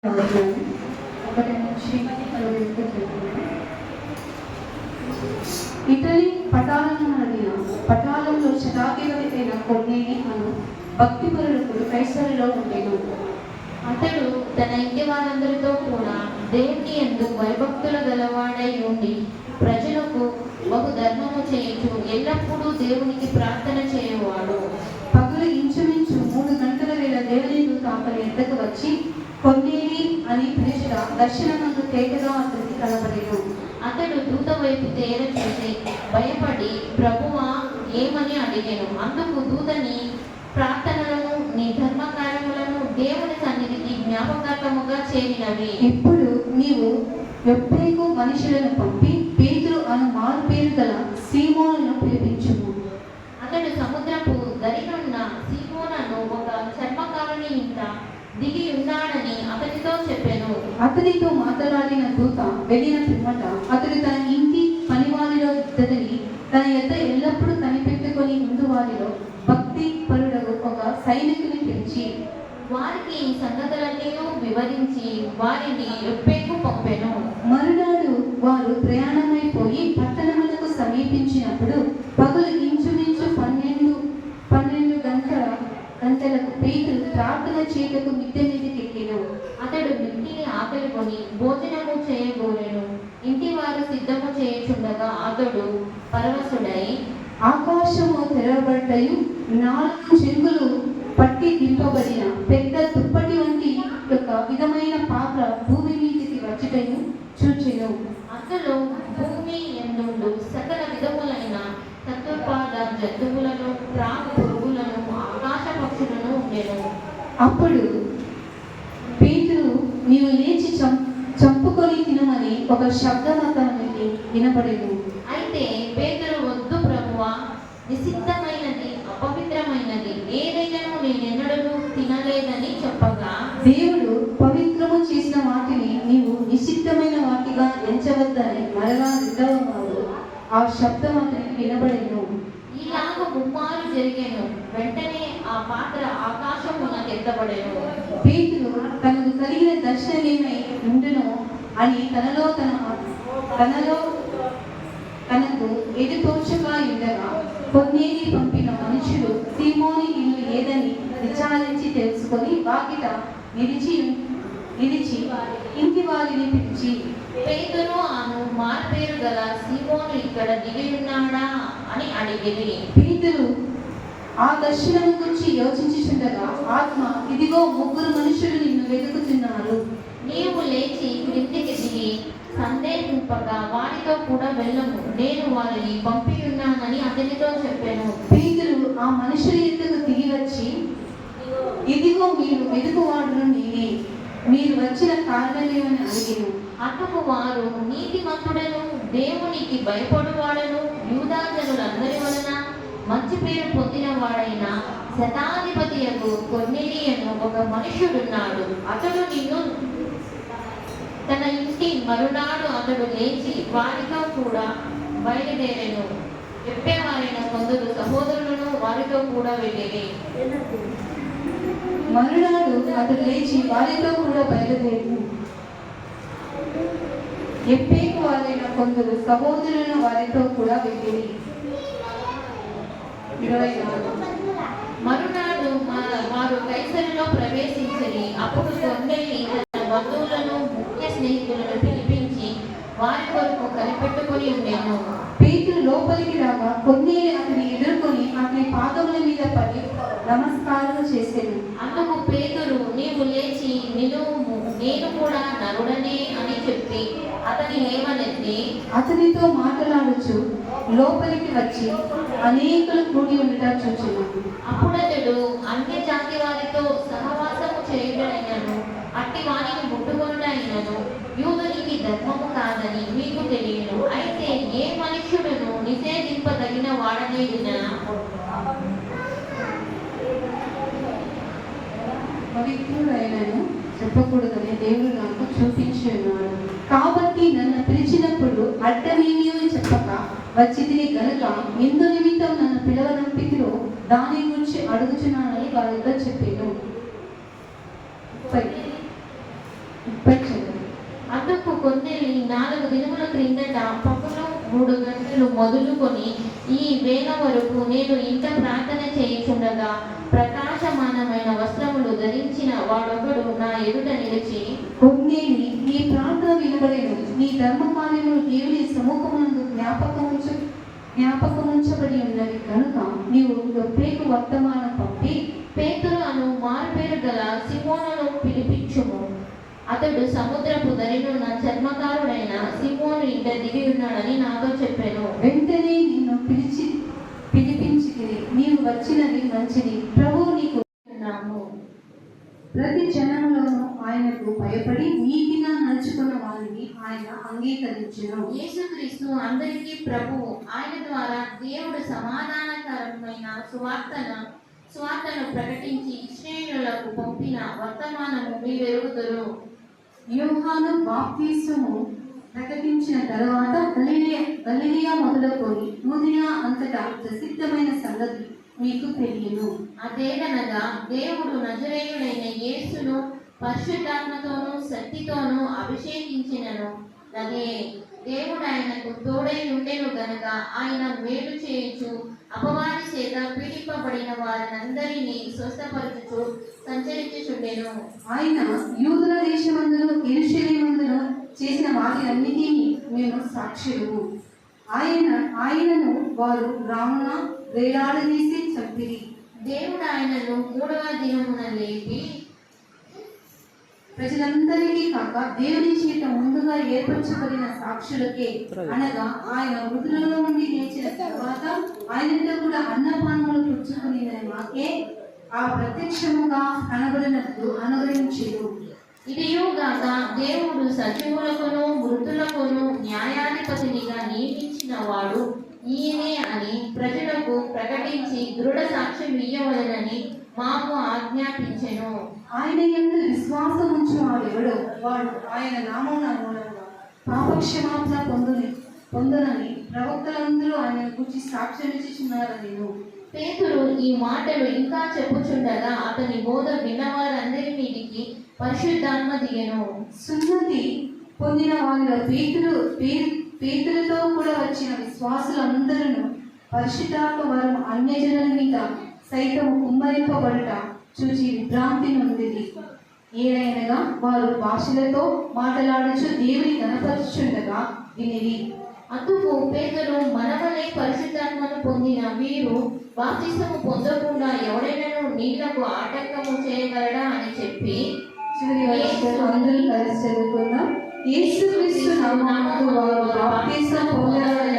ఒకటి నుంచి ఇటలీ పటాలంలో శతాధిపతిపైన కొన్నేని అను భక్తిపరులకు కైసరులో ఉండేను. అతడు తన ఇంటి వారందరితో కూడా దేవుని యందు భయభక్తుల గలవాడై ఉండి ప్రజలకు బహు ధర్మము చేయించు ఎల్లప్పుడూ దేవునికి ప్రార్థన చేయవాడు. పగలు ఇంచుమించు 3 గంటల వేళ దేవుని దూత అతని ఎద్దకు వచ్చి కొన్నేని అని పిలిచిన దర్శనమందు తేటగా అతనికి కనబడెను. అతడు దూత వైపు తేర చూసి భయపడి ప్రభువా ఏమని అడిగాను. అందుకు దూతని ప్రార్థనలను నీ ధర్మకార్యములను దేవుని సన్నిధికి జ్ఞాపకార్థముగా చేరినవి. ఇప్పుడు నీవు యొప్పేకు మనుషులను పంపి పేతురు అను మారు పేరు గల సీమోనును పిలిపించుము. అతడు సముద్రపు దరినున్న సీమోనను ఒక చర్మకారుని ఇంట దిగి ఉన్నాడని అతనితో చెప్పాను. అతనితో మాట్లాడిన దూత వెళ్ళిన పిమ్మట అతడు తన ఇంటి పనివారిలో ఇద్దరిని తన యొద్ద ఎల్లప్పుడూ కనిపెట్టుకొని ముందు వారిలో భక్తి పరుడగు ఒక సైనికుని పిలిచి వారికి ఈ సంగతులన్నీ వివరించి వారిని యొప్పేకు పంపెను. మరునాడు వారు ప్రయాణమైపోయి పట్టణములకు సమీపించినప్పుడు పగలు ఇంచుమించు 12 గంటలకు పేతురు ప్రార్థన చేయటకు మిద్దె మీదకి ఎక్కెను. అతడు మిక్కిలి ఆకలి కొని భోజనము చేయగోరెను. ఇంటి వారు సిద్ధము చేయుచుండగా అతడు పరవశుడై ఆకాశము తెరవబడ్డయు 4 చెంగులు పట్టి దింపబడిన పెద్ద దుప్పటి వంటి ఒక విధమైన పాత్ర భూమి మీదకి వచ్చటయు చూచెను. అసలు భూమి యందుండు సకల విధములైన చతుర్పాద జంతువులను పురుగులను ఆకాశ పక్షులను ఉండెను. అప్పుడు పేతురు నీవు లేచి చంపుకొని తినమని ఒక శబ్దం అతనికి వినపడెను. అయితే పేతురు వద్దు ప్రభువా, నిషిద్ధమైనది అపవిత్రమైనది ఏదైనాను నేనెన్నడూ తినలేదని చెప్పగా దేవుడు పవిత్రము చేసిన వాటిని నీవు నిషిద్ధమైన వాటిగా ఎంచవద్దని మరలా రెండవవాడు ఆ శబ్దం అతనికి వినబడెను. ఇలాగ ముమ్మారు జరిగెను. వెంటనే ఆ పాత్ర ఆకాశమునకెత్తబడెను. పేతురు తనకు కలిగిన దర్శనమేమై ఉండునో అని తనకు ఎది తోచగా ఉండగా కొన్నేని పంపిన మనుషులు సీమోని ఇల్లు ఏదని విచారించి తెలుసుకొని వాకిట నిలిచి ఇంటి వారిని పిలిచి పేతురు అను మార్పేరు గల సీమోను ఇక్కడ దిగి ఉన్నాడా అని అడిగిరి. పేతురు ఆ దర్శనం గురించి యోచించుచుండగా ఆత్మ ఇదిగో 3 మనుషులు నిన్ను వెతుకుతున్నారు. నీవు లేచి క్రిందికి దిగి సందేహింపగా వారితో కూడా వెళ్ళము, నేను వారిని పంపి ఉన్నానని అతనితో చెప్పాను. పేతురు ఆ మనుషుల ఎద్దుకు దిగి వచ్చి ఇదిగో మీరు వెతుకువాడును నేనే, మీరు వచ్చిన కారణమేమని అడిగాను. అందుకు వారు నీతిమంతుడను దేవునికి భయపడువాడను యూదాజనులందరి వలన మంచి పేరు పొందిన వాడైన శతాధిపతియకు కొర్నేలియను ఒక మనుష్యుడున్నాడు. అతడు నిన్ను తన ఇంటి మరునాడు అతడు లేచి వారితో కూడా బయలుదేరెను. చెప్పేవారైన కొందరు సహోదరులను వారితో కూడా వెళ్ళిరి. మరునాడు అతడు లేచి వారితో కూడా బయలుదేరి ఎప్పేకు వారైన కొందరు సహోదరులను వారితో కూడా వెళ్ళిరి. 24 మరునాడు వారు కైసరులో ప్రవేశించిరి. అప్పుడు కొన్నేలి తన బంధువులను ముఖ్య స్నేహితులను పిలిపించి వారి కొరకు కనిపెట్టుకుని ఉండేను. పేతురు లోపలికి రాగా కొన్నేలి అతని ఎదుర్కొని అతని పాదముల మీద పడి నమస్కారం చేసేను. అందుకు పేతురు నీవు లేచి నిలువుము, నేను కూడా నరుడనే అని చెప్పి అతని లేవనెత్తి అతనితో మాట్లాడుచు లోపలికి వచ్చి అనేకులు కూడి ఉండటం చూచెను. అప్పుడతడు అన్య జాతి వారితో సహవాసము చేయుటైనను అట్టి వారికి ముట్టుకొనుటైనను యూదునికి ధర్మము కాదని మీకు తెలియను. అయితే ఏ మనుష్యుడును నిషేధింపదగిన వాడనే పవిత్రుడైనను చెప్పకూడదని దేవుడు నాకు చూపించి ఉన్నాడు. కాబట్టి నన్ను పిలిచినప్పుడు అడ్డమేమీ చెప్పక వచ్చితిని గనుక ఎందు నిమిత్తం నన్ను పిలవనంపితిరో దాని గురించి అడుగుచున్నానని వారితో చెప్పాను. కానీ 4 దినముల క్రిందట పగలు 3 గంటలు మొదలుకొని ఈ వేళ వరకు నేను ఇంత ప్రార్థన చేయుచుండగా ప్రకాశమానమైన వస్త్రములు ధరించిన వాడొకడు నా ఎదుట నిలిచి, కొన్నేని నీ ప్రార్థన వినబడేను, నీ ధర్మకార్యములు దేవుని సముఖమునందు జ్ఞాపకముంచబడి ఉన్నవి కనుక నీవు యొప్పేకు వర్తమానం పంపి పేతురు అను మారుపేరు గల సిమోనును పిలిపించుము. అతడు సముద్రపు దరినున్న చర్మకారుడైన సిమోను ఇంట దిగి ఉన్నాడని నాతో చెప్పాను. వెంటనే నిన్ను పిలిపించితిని, నీవు వచ్చినది మంచిది, ప్రభువు నీకు ఉన్నాము. ప్రతి జనములోనూ ఆయనకు భయపడి నీతిగా నడుచుకున్న వారిని ఆయన అంగీకరించును. యేసుక్రీస్తు అందరికీ ప్రభువు. ఆయన ద్వారా దేవుడు సమాధానకరమైన సువార్తను ప్రకటించి ఇశ్రాయేలులకు పంపిన వర్తమానము మీరెరుగుదురు. యోహాను బాప్తిస్మము ప్రకటించిన తరువాత గలిలయ మొదలుకొని యూదయ అంతటా ప్రసిద్ధమైన సంగతి మీకు తెలియను. అదేగనగా దేవుడు నజరేయుడైన యేసును పరిశుద్ధాత్మతోనూ శక్తితోనూ అభిషేకించినను. అదే దేవుడు ఆయనకు తోడై ఉండెను గనుక ఆయన మేలు చేయుచు అపవాది చేత పీడింపబడిన వారినందరినీ స్వస్థపరచుచు సంచరించుచుండెను. ఆయన యూదుల దేశమందును యెరూషలేమందును చేసిన వాటిలన్నిటినీ మేము సాక్షులము. ఆయనను వారు రామున వేలాడదీసి చంపిరి. దేవుడు ఆయనను 3వ దినమున లేపి ప్రజలందరికీ కాక దేవుని చేత ముందుగా ఏర్పరచబడిన సాక్షులకే, అనగా ఆయన మృతులలో నుండి లేచిన తర్వాత ఆయనతో కూడా అన్నపానములు పుచ్చుకుని మాకే ఆ ప్రత్యక్షముగా కనబడినట్లు అనుగ్రహించెను. ఇదియుగాక దేవుడు సజీవులకును మృతులకును న్యాయాధిపతినిగా నియమించిన వాడు ఈయనే అని ప్రజలకు ప్రకటించి దృఢ సాక్ష్యం ఇయ్యవలెనని మాకు ఆజ్ఞాపించెను. ఆయన యందు విశ్వాసం ఉంచువాడెవడో వాడు ఆయన నామమున మూలంగా పాపక్షమాపణ పొందునని ప్రవక్తలందరూ ఆయన గురించి సాక్ష్యం ఇచ్చుచున్నారని. పేతురు ఈ మాటలు ఇంకా చెప్పుచుండగా అతని బోధ విన్నవారందరి మీదికి పరిశుద్ధాత్మ దిగెను. సున్నతి పొందిన వారిలో పేతురుతో కూడా వచ్చిన విశ్వాసులందరూ పరిశుద్ధాత్మ వరం అన్యజనుల మీద సైతము కుమ్మరింపబడుట చూచి విభ్రాంతి నొందిరి. ఏదైనగా వారు భాషలతో మాట్లాడుచు దేవుని కనపరుచుండగా వినిరి. అందుకు పేతురు, మనవలే పరిశుద్ధాత్మను పొందిన వీరు బాప్తిసము పొందకుండా ఎవడైనా నీళ్లకు ఆటంకము చేయగలడా అని చెప్పి చివరి వచనం అందరూ కలిసి చదువుకున్నాం. యేసుక్రీస్తు నామమున వారు బాప్తిసం పొందగలరా